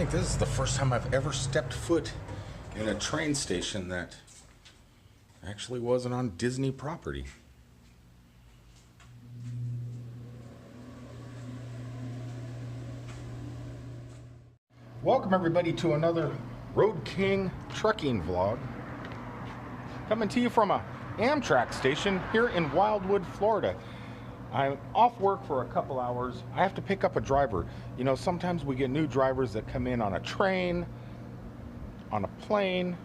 think this is the first time I've ever stepped foot in a train station that actually wasn't on Disney property. Welcome everybody to another Road King trucking vlog. Coming to you from a Amtrak station here in Wildwood, Florida. I'm off work for a couple hours. I have to pick up a driver. You know, sometimes we get new drivers that come in on a train, on a plane,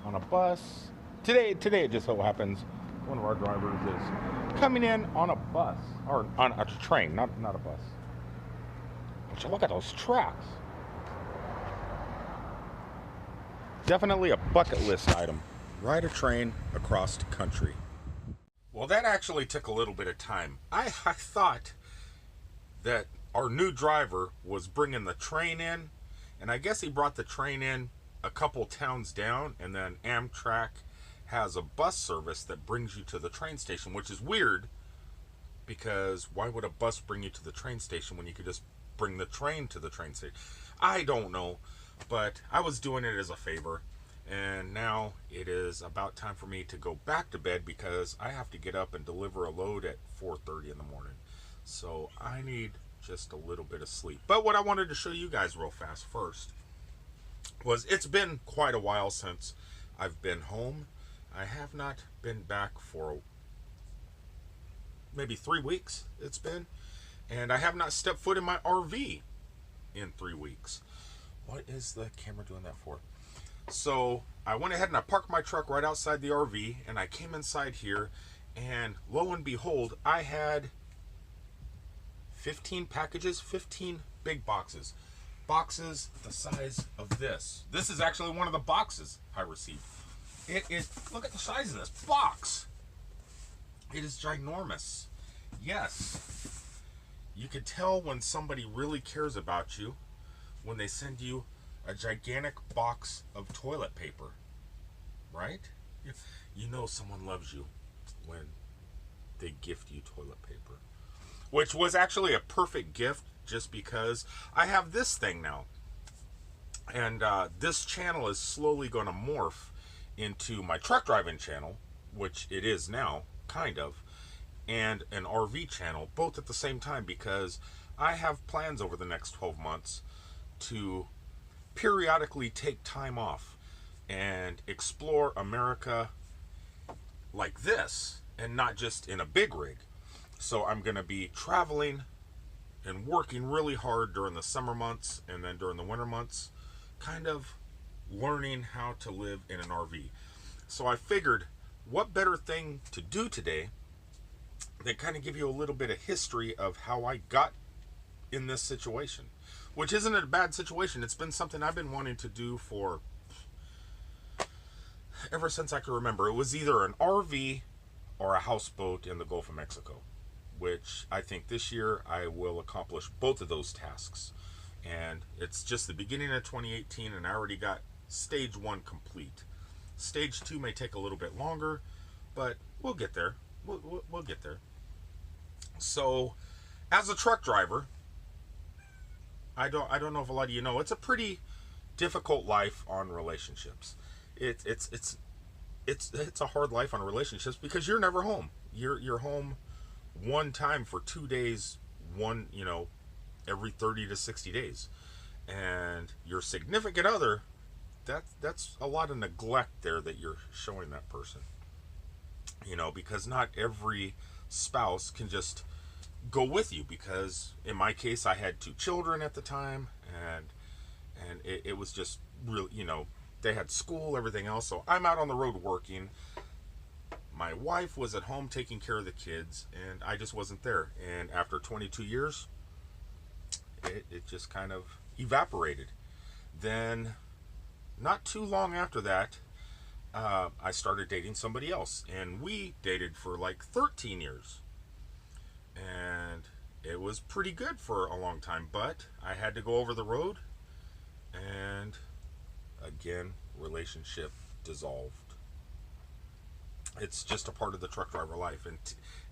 on a bus. Today it just so happens one of our drivers is coming in on a bus, or on a train, not a bus. But you look at those tracks. Definitely a bucket list item. Ride a train across the country. Well, that actually took a little bit of time. I thought that our new driver was bringing the train in, and I guess he brought the train in a couple towns down, and then Amtrak has a bus service that brings you to the train station, which is weird, because why would a bus bring you to the train station when you could just bring the train to the train station? I don't know, but I was doing it as a favor. And now it is about time for me to go back to bed because I have to get up and deliver a load at 4:30 in the morning. So I need just a little bit of sleep. But what I wanted to show you guys real fast first was it's been quite a while since I've been home. I have not been back for maybe 3 weeks it's been. And I have not stepped foot in my RV in 3 weeks. What is the camera doing that for? So I went ahead and I parked my truck right outside the RV, and I came inside here, and lo and behold, I had 15 packages, 15 big boxes. Boxes the size of this. This is actually one of the boxes I received. It is, look at the size of this box. It is ginormous. Yes, you could tell when somebody really cares about you when they send you a gigantic box of toilet paper, right? You know someone loves you when they gift you toilet paper, which was actually a perfect gift just because I have this thing now, and this channel is slowly going to morph into my truck driving channel, which it is now, kind of, and an RV channel, both at the same time, because I have plans over the next 12 months to periodically take time off and explore America like this, and not just in a big rig. So I'm going to be traveling and working really hard during the summer months, and then during the winter months kind of learning how to live in an RV. So I figured, what better thing to do today than kind of give you a little bit of history of how I got in this situation, which isn't a bad situation. It's been something I've been wanting to do for ever since I can remember. It was either an RV or a houseboat in the Gulf of Mexico, which I think this year I will accomplish both of those tasks. And it's just the beginning of 2018, and I already got stage 1 complete. Stage 2 may take a little bit longer, but we'll get there. We'll get there. So, as a truck driver, I don't know if a lot of you know, it's a pretty difficult life on relationships. It's a hard life on relationships because you're never home. You're home one time for 2 days, every 30 to 60 days. And your significant other, that's a lot of neglect there that you're showing that person. Because not every spouse can just go with you, because in my case I had 2 children at the time, and it was just really, they had school, everything else, so I'm out on the road working. My wife was at home taking care of the kids, and I just wasn't there. And after 22 years it just kind of evaporated. Then not too long after that, I started dating somebody else, and we dated for like 13 years. And it was pretty good for a long time, but I had to go over the road, and again, relationship dissolved. It's just a part of the truck driver life. And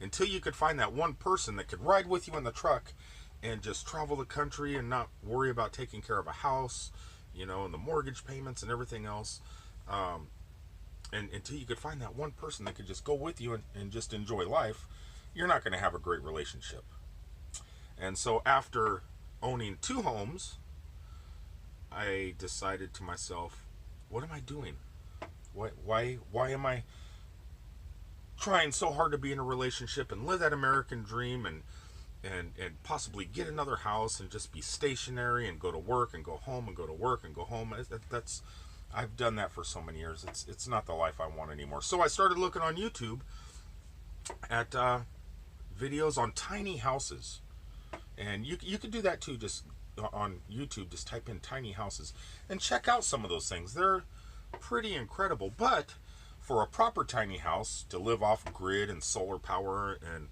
until you could find that one person that could ride with you in the truck and just travel the country and not worry about taking care of a house, you know, and the mortgage payments and everything else. And until you could find that one person that could just go with you and just enjoy life, you're not going to have a great relationship. And so after owning 2 homes, I decided to myself, what am I doing? Why am I trying so hard to be in a relationship and live that American dream and possibly get another house and just be stationary and go to work and go home and go to work and go home? That's I've done that for so many years. It's not the life I want anymore. So I started looking on YouTube at videos on tiny houses, and you could do that too. Just on YouTube, just type in tiny houses and check out some of those things. They're pretty incredible. But for a proper tiny house to live off grid and solar power and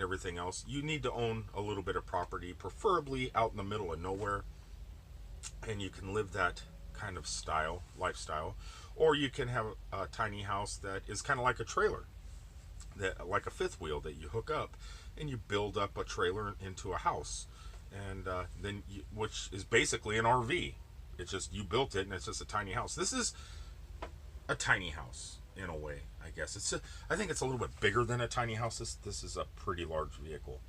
everything else, you need to own a little bit of property, preferably out in the middle of nowhere, and you can live that kind of lifestyle. Or you can have a tiny house that is kind of like a trailer, that like a fifth wheel that you hook up and you build up a trailer into a house, and which is basically an RV. It's just you built it and it's just a tiny house. This is a tiny house in a way, I guess. I think it's a little bit bigger than a tiny house. This is a pretty large vehicle,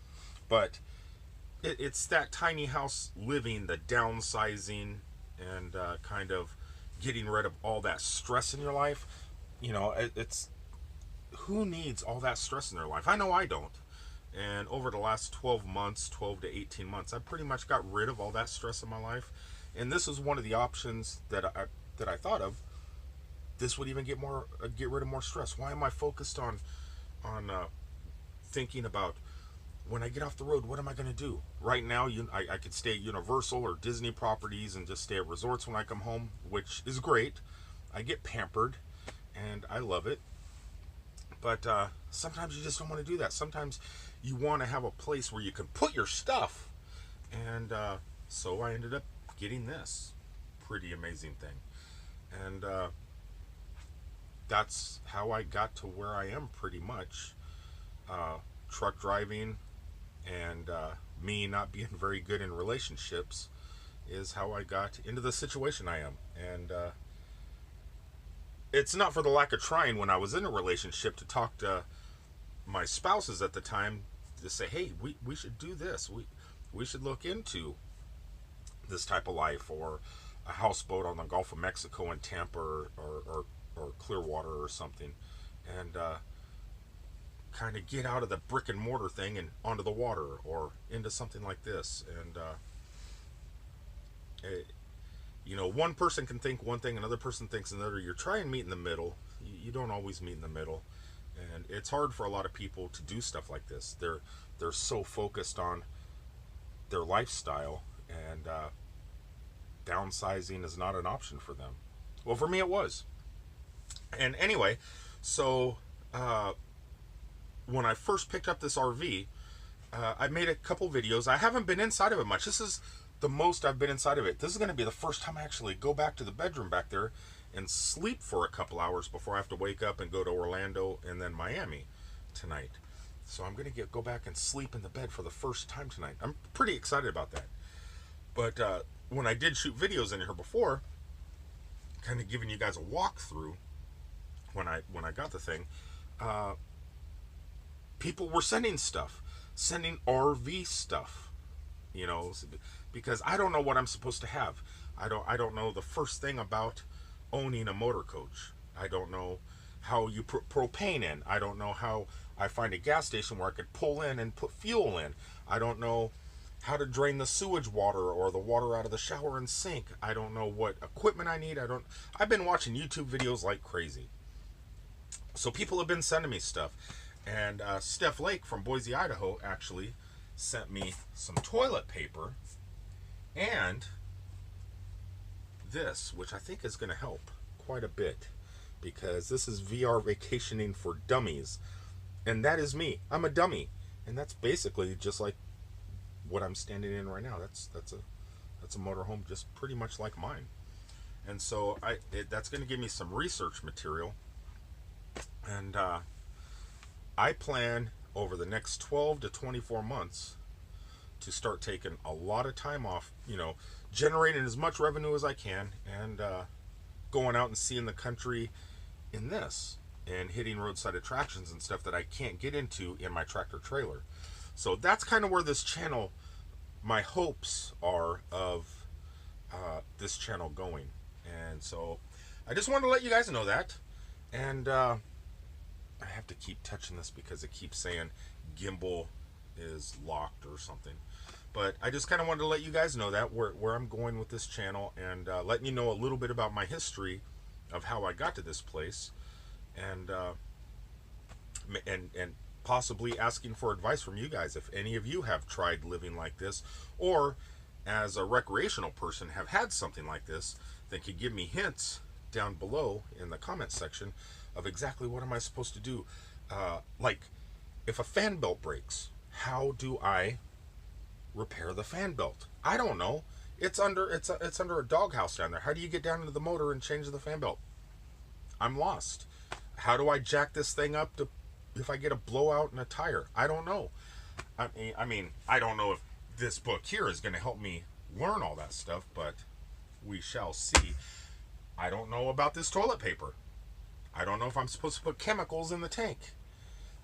but it's that tiny house living, the downsizing, and kind of getting rid of all that stress in your life. You know, it's who needs all that stress in their life? I know I don't. And over the last 12 to 18 months, I pretty much got rid of all that stress in my life. And this was one of the options that I thought of. This would even get rid of more stress. Why am I focused on thinking about, when I get off the road, what am I going to do? Right now, I could stay at Universal or Disney properties and just stay at resorts when I come home, which is great. I get pampered, and I love it. But sometimes you just don't want to do that. Sometimes you want to have a place where you can put your stuff. And so I ended up getting this pretty amazing thing. And that's how I got to where I am, pretty much. Truck driving and me not being very good in relationships is how I got into the situation I am. And it's not for the lack of trying when I was in a relationship to talk to my spouses at the time to say, hey, we should do this. We should look into this type of life, or a houseboat on the Gulf of Mexico in Tampa or Clearwater or something, and kind of get out of the brick and mortar thing and onto the water, or into something like this. And you know, one person can think one thing, another person thinks another. You're trying to meet in the middle. You don't always meet in the middle, and it's hard for a lot of people to do stuff like this. They're so focused on their lifestyle, and downsizing is not an option for them. Well, for me it was. And anyway, so when I first picked up this RV, I made a couple videos. I haven't been inside of it much. This is the most I've been inside of it. This is going to be the first time I actually go back to the bedroom back there and sleep for a couple hours before I have to wake up and go to Orlando and then Miami tonight. So I'm going to go back and sleep in the bed for the first time tonight. I'm pretty excited about that. But when I did shoot videos in here before, kind of giving you guys a walkthrough, when I got the thing, people were sending RV stuff, you know, because I don't know what I'm supposed to have. I don't know the first thing about owning a Motorcoach. I don't know how you put propane in. I don't know how I find a gas station where I could pull in and put fuel in. I don't know how to drain the sewage water or the water out of the shower and sink. I don't know what equipment I need. I've been watching YouTube videos like crazy. So people have been sending me stuff. And Steph Lake from Boise, Idaho actually sent me some toilet paper and this, which I think is going to help quite a bit, because this is VR vacationing for dummies. And that is me. I'm a dummy. And that's basically just like what I'm standing in right now. That's a motorhome just pretty much like mine. And so that's going to give me some research material. And I plan over the next 12 to 24 months to start taking a lot of time off, you know, generating as much revenue as I can, and going out and seeing the country in this, and hitting roadside attractions and stuff that I can't get into in my tractor trailer. So that's kind of where this channel, my hopes are of this channel going. And so I just wanted to let you guys know that. And I have to keep touching this because it keeps saying gimbal is locked or something. But I just kind of wanted to let you guys know that where I'm going with this channel, and letting you know a little bit about my history of how I got to this place, and possibly asking for advice from you guys if any of you have tried living like this, or as a recreational person have had something like this, then could give me hints down below in the comment section of exactly what am I supposed to do. Like if a fan belt breaks, how do I repair the fan belt? I don't know. It's under a doghouse down there. How do you get down into the motor and change the fan belt? I'm lost. How do I jack this thing up to if I get a blowout in a tire? I don't know. I mean, I don't know if this book here is going to help me learn all that stuff, but we shall see. I don't know about this toilet paper. I don't know if I'm supposed to put chemicals in the tank.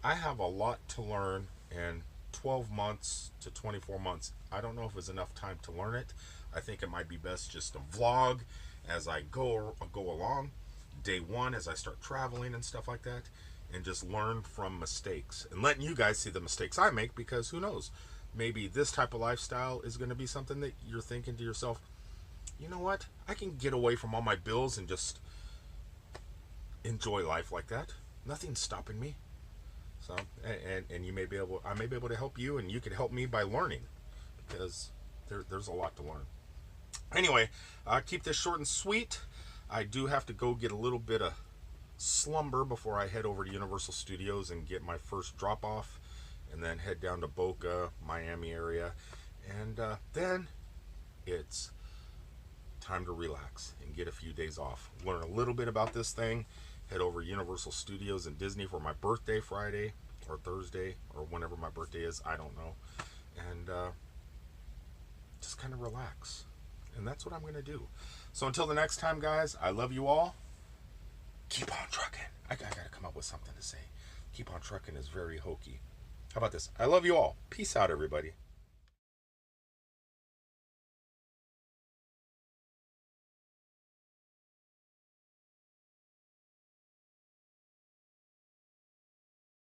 I have a lot to learn, and 12 months to 24 months, I don't know if it's enough time to learn it. I think it might be best just to vlog as I go along, day one as I start traveling and stuff like that, and just learn from mistakes and letting you guys see the mistakes I make, because who knows, maybe this type of lifestyle is going to be something that you're thinking to yourself, you know what, I can get away from all my bills and just enjoy life like that. Nothing's stopping me. So, and you may be able, I may be able to help you, and you could help me by learning, because there's a lot to learn. Anyway, keep this short and sweet. I do have to go get a little bit of slumber before I head over to Universal Studios and get my first drop off, and then head down to Boca, Miami area, and then it's time to relax and get a few days off. Learn a little bit about this thing. Head over to Universal Studios and Disney for my birthday Friday or Thursday or whenever my birthday is. I don't know. And just kind of relax. And that's what I'm going to do. So until the next time, guys, I love you all. Keep on trucking. I got to come up with something to say. Keep on trucking is very hokey. How about this? I love you all. Peace out, everybody.